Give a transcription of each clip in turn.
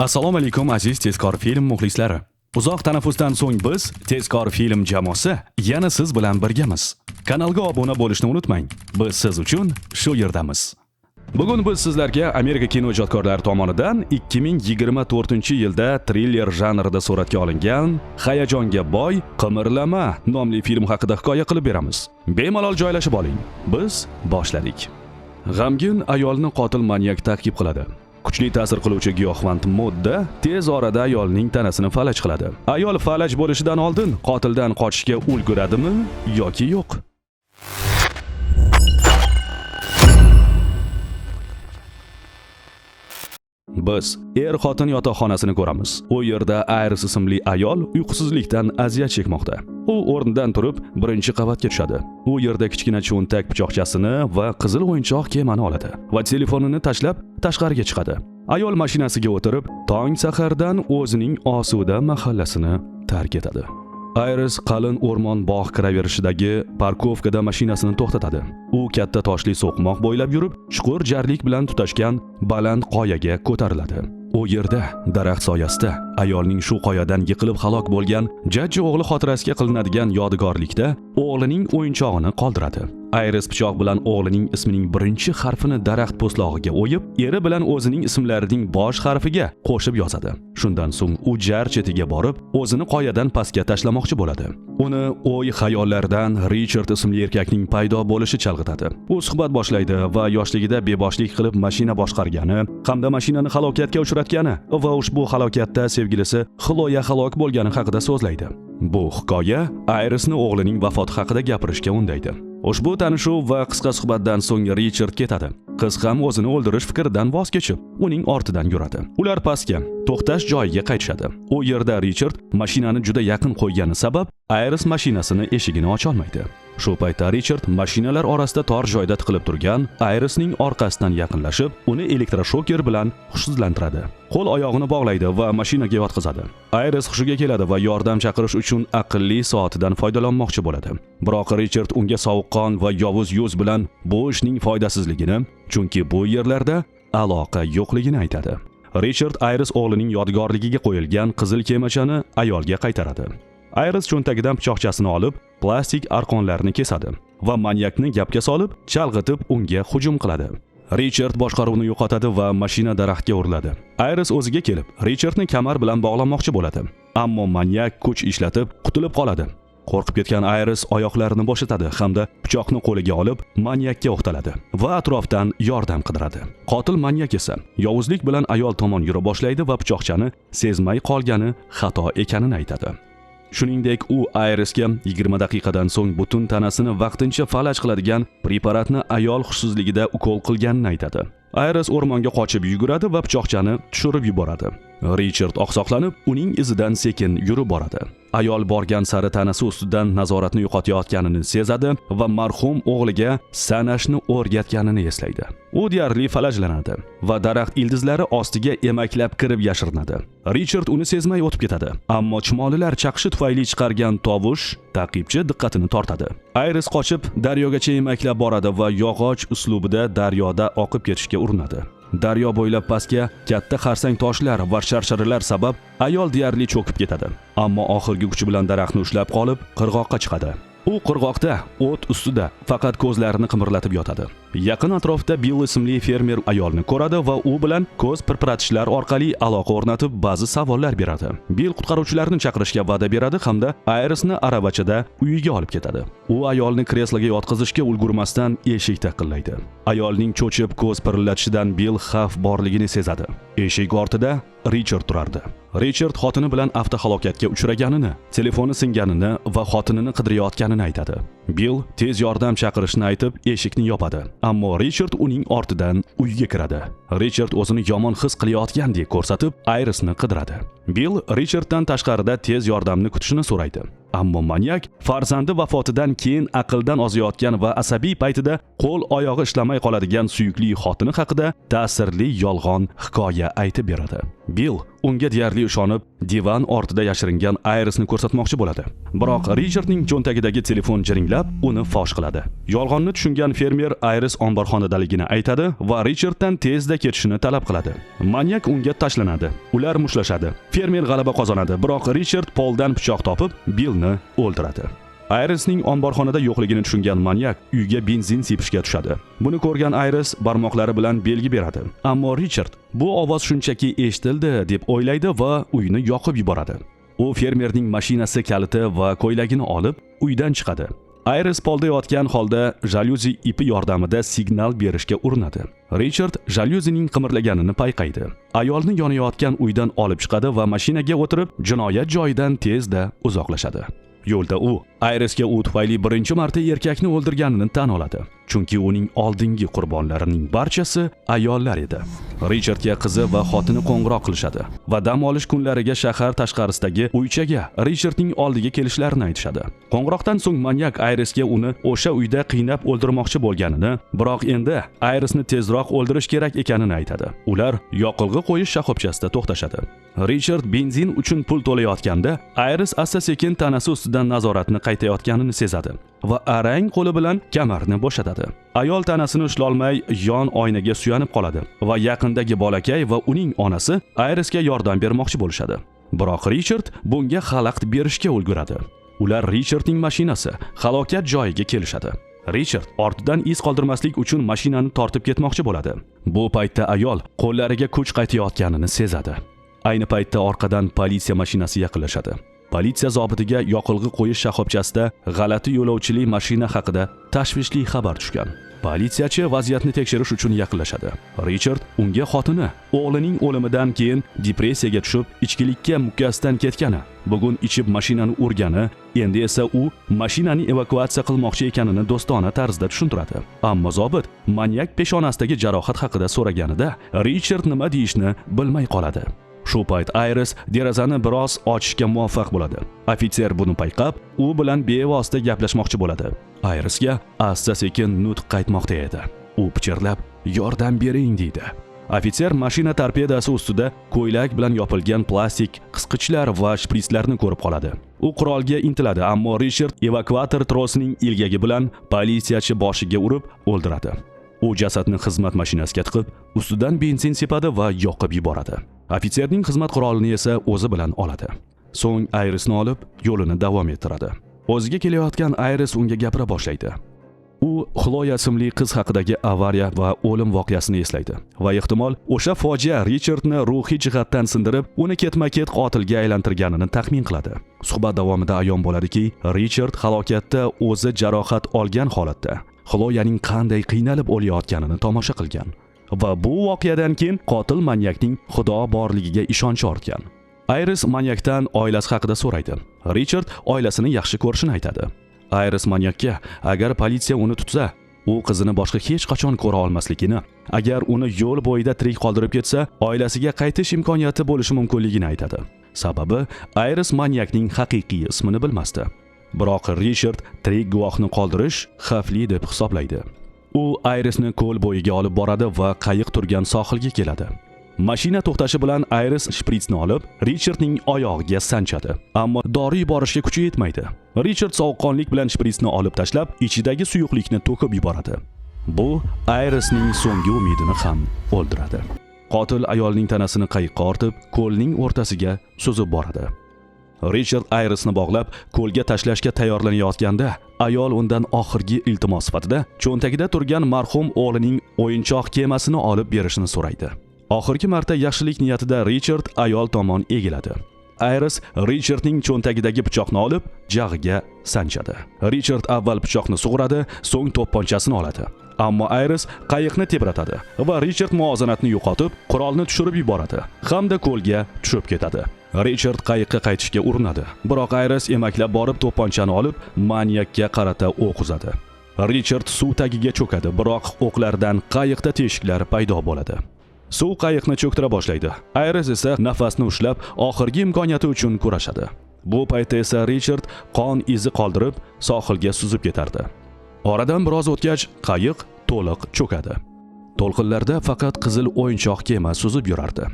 Assalomu alaykum aziz tezkor film muxlislari. Uzoq tanaffusdan so'ng biz tezkor film jamoasi yana siz bilan birgamiz. Kanalga obuna bo'lishni unutmang. Biz siz uchun shu yerdamiz. Bugun biz sizlarga Amerika kinoijodkorlari tomonidan 2024-yilda triller janrida suratga olingan hayajonga boy Qimirlama nomli film haqida hikoya qilib beramiz. Bemalol joylashib oling. Biz boshladik. G'amgin ayolni qotil manyak ta'qib qiladi. Kuchli ta'sir qiluvchi giyohvand modda tez orada ayolning tanasini falaj qiladi. Ayol falaj bo'lishidan oldin qotildan qochishga ulguradimi yoki yo'q? Biz er-xotin yotoqxonasini ko'ramiz. U yerda Iris ismli ayol uyqusizlikdan aziyat chekmoqda. U o'rnidan turib, birinchi qavatga tushadi. U yerda kichkina cho'ntak pichoqchasini va qizil o'yinchoq kemani oladi va telefonini tashlab tashqariga chiqadi. Ayol mashinasiga o'tirib, tong sahardan o'zining osuda mahallasini tark etadi. Iris qalin o'rmon bog' kiraverishidagi parkovkada mashinasini to'xtatadi. U katta toshli so'qmoq bo'ylab yurib, chuqur jarlik bilan tutashgan baland qoyaga ko'tariladi. U yerda daraxt soyasida ayolning shu qoyadan yiqilib halok bo'lgan jajji o'g'li xotirasiga qilinadigan yodgorlikda o'g'lining o'yinchog'ini qoldiradi. Iris pichoq bilan o'g'lining ismining birinchi harfini daraxt po'stlog'iga o'yib, eri bilan o'zining ismlarining bosh harfiga qo'shib yozadi. Shundan so'ng u jar chetiga borib, o'zini qoyadan pastga tashlamoqchi bo'ladi. Uni o'y-xayollardan Richard ismli erkakning paydo bo'lishi chalg'itadi. U suhbat boshlaydi va yoshligida beboshlik qilib mashina boshqargani, hamda mashinani halokatga uchratgani va ushbu halokatda sevgilisi Xloya halok bo'lgani haqida so'zlaydi. Bu hikoya Irisni o'g'lining vafoti haqida gapirishga undaydi. Ushbu tanishuv va qisqa suhbatdan so'ng Richard ketadi. Qiz ham o'zini o'ldirish fikridan voz kechib, uning ortidan yuradi. Ular pastga, to'xtash joyiga qaytishadi. U yerda Richard mashinani juda yaqin qo'ygani sabab Iris mashinasini eshigini ocha olmaydi. Shu paytda Richard mashinalar orasida tor joyda tiqilib turgan Irisning orqasidan yaqinlashib, uni elektroshoker bilan hushsizlantiradi. Qo'l oyog'ini bog'laydi va mashinaga yotqizadi. Iris hushiga keladi va yordam chaqirish uchun aqlli soatidan foydalanmoqchi bo'ladi. Biroq Richard unga sovuqqon va yovuz yuz bilan bu ishning foydasizligini, chunki bu yerlarda aloqa yo'qligini aytadi. Richard Iris o'g'lining yodgorligiga qo'yilgan qizil kemachani ayolga qaytaradi. Iris cho'ntagidan pichoqchasini olib, plastik arqonlarni kesadi va manyakni gapga solib, chalg'itib unga hujum qiladi. Richard boshqaruvni yo'qotadi va mashina daraxtga uriladi. Iris o'ziga kelib, Richardni kamar bilan bog'lamoqchi bo'ladi. Ammo manyak kuch ishlatib, qutulib qoladi. Qo'rqib ketgan Iris oyoqlarini bo'shatadi hamda pichoqni qo'liga olib, manyakka o'qtaladi va atrofdan yordam qidiradi. Qotil manyak esa yovuzlik bilan ayol tomon yura boshlaydi va pichoqchani sezmay qolgani xato ekanini aytadi. Shuningdek, u Irisga 20 daqiqadan so'ng butun tanasini vaqtincha falaj qiladigan preparatni ayol xushsizligida ukol qilganini aytadi. Iris o'rmonga qochib yuguradi va pichoqchani tushirib yuboradi. Richard oqsoqlanib, uning izidan sekin yurib boradi. Ayol borgan sari tanasi ustidan nazoratni yo'qotayotganini sezadi va marhum o'g'liga sanashni o'rgatganini eslaydi. U deyarli falajlanadi va daraxt ildizlari ostiga emaklab kirib yashirinadi. Richard uni sezmay o'tib ketadi, ammo chumolilar chaqishi tufayli chiqargan tovush ta'qibchi diqqatini tortadi. Iris qochib daryogacha emaklab boradi va yog'och uslubida daryoda oqib ketishga urinadi. Daryo bo'ylab pastga katta xarsang toshlar va sharsharalar sabab ayol deyarli cho'kib ketadi. Ammo oxirgi kuchi bilan daraxtni ushlab qolib, qirg'oqqa chiqadi. U qirg'oqda o't ustida faqat ko'zlarini qimirlatib yotadi. Yaqin atrofda Bill ismli fermer ayolni ko'radi va u bilan ko'z pirpiratishlar orqali aloqa o'rnatib ba'zi savollar beradi. Bill qutqaruvchilarni chaqirishga va'da beradi hamda Irisni aravachada uyiga olib ketadi. U ayolni kresloga yotqizishga ulgurmasdan eshik taqillaydi. Ayolning cho'chib ko'z pirillatishidan Bill xavf borligini sezadi. Eshik ortida Richard turardi. Richard xotini bilan avtohalokatga uchraganini, telefoni singanini va xotinini qidirayotganini aytadi. Bill tez yordam chaqirishni aytib, eshikni yopadi. Ammo Richard uning ortidan uyga kiradi. Richard o'zini yomon his qilayotgandek ko'rsatib, Irisni qidiradi. Bill Richarddan tashqarida tez yordamni kutishni so'raydi. Ammo manyak farzandi vafotidan keyin aqldan ozayotgan va asabiy paytida qo'l oyog'i ishlamay qoladigan suyukli xotini haqida ta'sirli yolg'on hikoya aytib beradi. Bill unga deyarli ishonib, divan ortida yashiringan Irisni ko'rsatmoqchi bo'ladi. Biroq Richardning cho'ntagidagi telefon jiringlab, uni fosh qiladi. Yolg'onni tushungan fermer Iris omborxonadaligini aytadi va Richarddan tezda ketishini talab qiladi. Manyak unga tashlanadi. Ular mushtlashadi. Fermer g'alaba qozonadi, biroq Richard poldan pichoq topib, Billni o'ldiradi. Irisning omborxonada yo'qligini tushungan manyak uyga benzin sepishga tushadi. Buni ko'rgan Iris barmoqlari bilan belgi beradi. Ammo Richard bu ovoz shunchaki eshitildi deb o'ylaydi va uyni yoqib yuboradi. U fermerning mashinasi kaliti va ko'ylagini olib uydan chiqadi. Iris polda yotgan holda jalyuzi ipi yordamida signal berishga urinadi. Richard jalyuzining qimirlaganini payqaydi. Ayolni yonayotgan uydan olib chiqadi va mashinaga o'tirib jinoyat joyidan tezda uzoqlashadi. Yo'lda u Irisga u tufayli birinchi marta erkakni o'ldirganini tan oladi. Chunki uning oldingi qurbonlarining barchasi ayollar edi. Richardga qizi va xotini qo'ng'iroq qilishadi va dam olish kunlariga shahar tashqarisidagi uychaga Richardning oldiga kelishlarini aytishadi. Qo'ng'iroqdan so'ng manyak Irisga uni o'sha uyda qiynab o'ldirmoqchi bo'lganini, biroq endi Irisni tezroq o'ldirish kerak ekanini aytadi. Ular yoqilg'i qo'yish shoxobchasida to'xtashadi. Richard benzin uchun pul to'layotganda, Iris asta-sekin tanasi ustidan nazoratni qaytayotganini sezadi va arang qo'li bilan kamarni bo'shatadi. Ayol tanasini ushlolmay yon oynaga suyanib qoladi va yaqindagi bolakay va uning onasi Irisga yordam bermoqchi bo'lishadi. Biroq Richard bunga xalaqit berishga ulguradi. Ular Richardning mashinasi halokat joyiga kelishadi. Richard ortidan iz qoldirmaslik uchun mashinani tortib ketmoqchi bo'ladi. Bu paytda ayol qo'llariga kuch qaytayotganini sezadi. Ayni paytda orqadan politsiya mashinasi yaqinlashadi. Politsiya zobitiga yoqilg'i qo'yish shoxobchasida g'alati yo'lovchili mashina haqida tashvishli xabar tushgan. Politsiyachi vaziyatni tekshirish uchun yaqinlashadi. Richard unga xotini o'g'lining o'limidan keyin depressiyaga tushib, ichkilikka mukkasidan ketgani, bugun ichib mashinani urgani, endi esa u mashinani evakuatsiya qilmoqchi ekanini do'stona tarzda tushuntiradi. Ammo zobit manyak peshonasidagi jarohat haqida so'raganida Richard nima deyishni bilmay qoladi. Shu payt Iris derazani biroz ochishga muvaffaq bo'ladi. Ofitser buni payqab, u bilan bevosita gaplashmoqchi bo'ladi. Irisga asta-sekin nutq qaytmoqda edi. U pichirlab, "Yordam bering" deydi. Ofitser mashina torpedasi ustida ko'ylak bilan yopilgan plastik qisqichlar va shpritslarni ko'rib qoladi. U qurolga intiladi, ammo Richard evakuator trosining ilgagi bilan politsiyachi boshiga urib o'ldiradi. U jasadni xizmat mashinasiga tiqib, ustidan benzin sepadi va yoqib yuboradi. Ofitserning xizmat qurolini esa o'zi bilan oladi. So'ng Irisni olib, yo'lini davom ettiradi. O'ziga kelayotgan Iris unga gapira boshlaydi. U Xloya ismli qiz haqidagi avariya va o'lim voqeasini eslaydi va ehtimol o'sha fojia Richardni ruhiy jihatdan sindirib, uni ketma-ket qotilga aylantirganini taxmin qiladi. Suhbat davomida ayon bo'ladiki, Richard halokatda o'zi jarohat olgan holatda Xloyaning qanday qiynalib o'layotganini tomosha qilgan va bu voqeadan keyin qotil manyakning xudo borligiga ishonchi ortgan. Iris manyakdan oilasi haqida so'raydi. Richard oilasini yaxshi ko'rishini aytadi. Iris manyakka agar politsiya uni tutsa, u qizini boshqa hech qachon ko'ra olmasligini, agar uni yo'l bo'yida tirik qoldirib ketsa, oilasiga qaytish imkoniyati bo'lishi mumkinligini aytadi. Sababi Iris manyakning haqiqiy ismini bilmasdi. Biroq Richard tirik guvohni qoldirish xavfli deb hisoblaydi. U Irisni ko'l bo'yiga olib boradi va qayiq turgan sohilga keladi. Mashina to'xtashi bilan Iris shpritsni olib, Richardning oyog'iga sanchadi. Ammo dori yuborishga kuchi yetmaydi. Richard sovuqqonlik bilan shpritsni olib tashlab, ichidagi suyuqlikni to'kib yuboradi. Bu Irisning so'nggi umidini ham o'ldiradi. Qotil ayolning tanasini qayiqqa ortib, ko'lning o'rtasiga suzib boradi. Richard Irisni bog'lab, ko'lga tashlashga tayyorlanayotganda, ayol undan oxirgi iltimos sifatida cho'ntagida turgan marhum o'g'lining o'yinchoq kemasini olib berishini so'raydi. Oxirgi marta yaxshilik niyatida Richard ayol tomon egiladi. Iris Richardning cho'ntagidagi pichoqni olib, jag'iga sanchadi. Richard avval pichoqni sug'uradi, so'ng to'pponchasini oladi. Ammo Iris qayiqni tebratadi va Richard muvozanatni yo'qotib, qurolni tushirib yuboradi hamda ko'lga tushib ketadi. Richard qayiqqa qaytishga urinadi, biroq Iris emaklab borib to'pponchani olib, manyakka qarata o'q uzadi. Richard suv tagiga cho'kadi, biroq o'qlardan qayiqda teshiklar paydo bo'ladi. Suv qayiqni cho'ktira boshlaydi. Iris esa nafasni ushlab, oxirgi imkoniyati uchun kurashadi. Bu paytda esa Richard qon izi qoldirib, sohilga suzib ketardi. Oradan biroz o'tgach, qayiq to'liq cho'kadi. To'lqinlarda faqat qizil o'yinchoq kema suzib yurardi.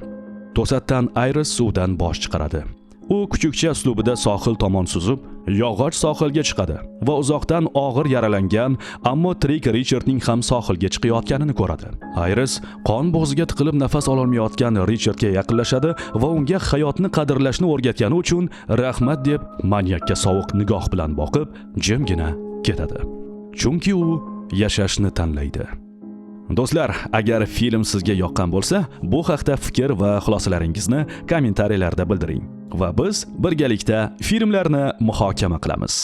To'satdan Iris suvdan bosh chiqaradi. U kuchukcha uslubida sohil tomon suzib, yog'och sohilga chiqadi va uzoqdan og'ir yaralangan, ammo tirik Richardning ham sohilga chiqayotganini ko'radi. Iris qon bo'g'ziga tiqilib nafas ololmayotgan Richardga yaqinlashadi va unga hayotni qadrlashni o'rgatgani uchun rahmat deb manyakka sovuq nigoh bilan boqib, jimgina ketadi. Chunki u yashashni tanlaydi. Do'stlar, agar film sizga yoqqan bo'lsa, bu haqda fikr va xulosalaringizni kommentariyalarda bildiring va biz birgalikda filmlarni muhokama qilamiz.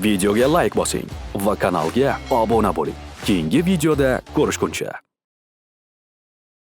Videoga like bosing va kanalga obuna bo'ling. Keyingi videoda ko'rishguncha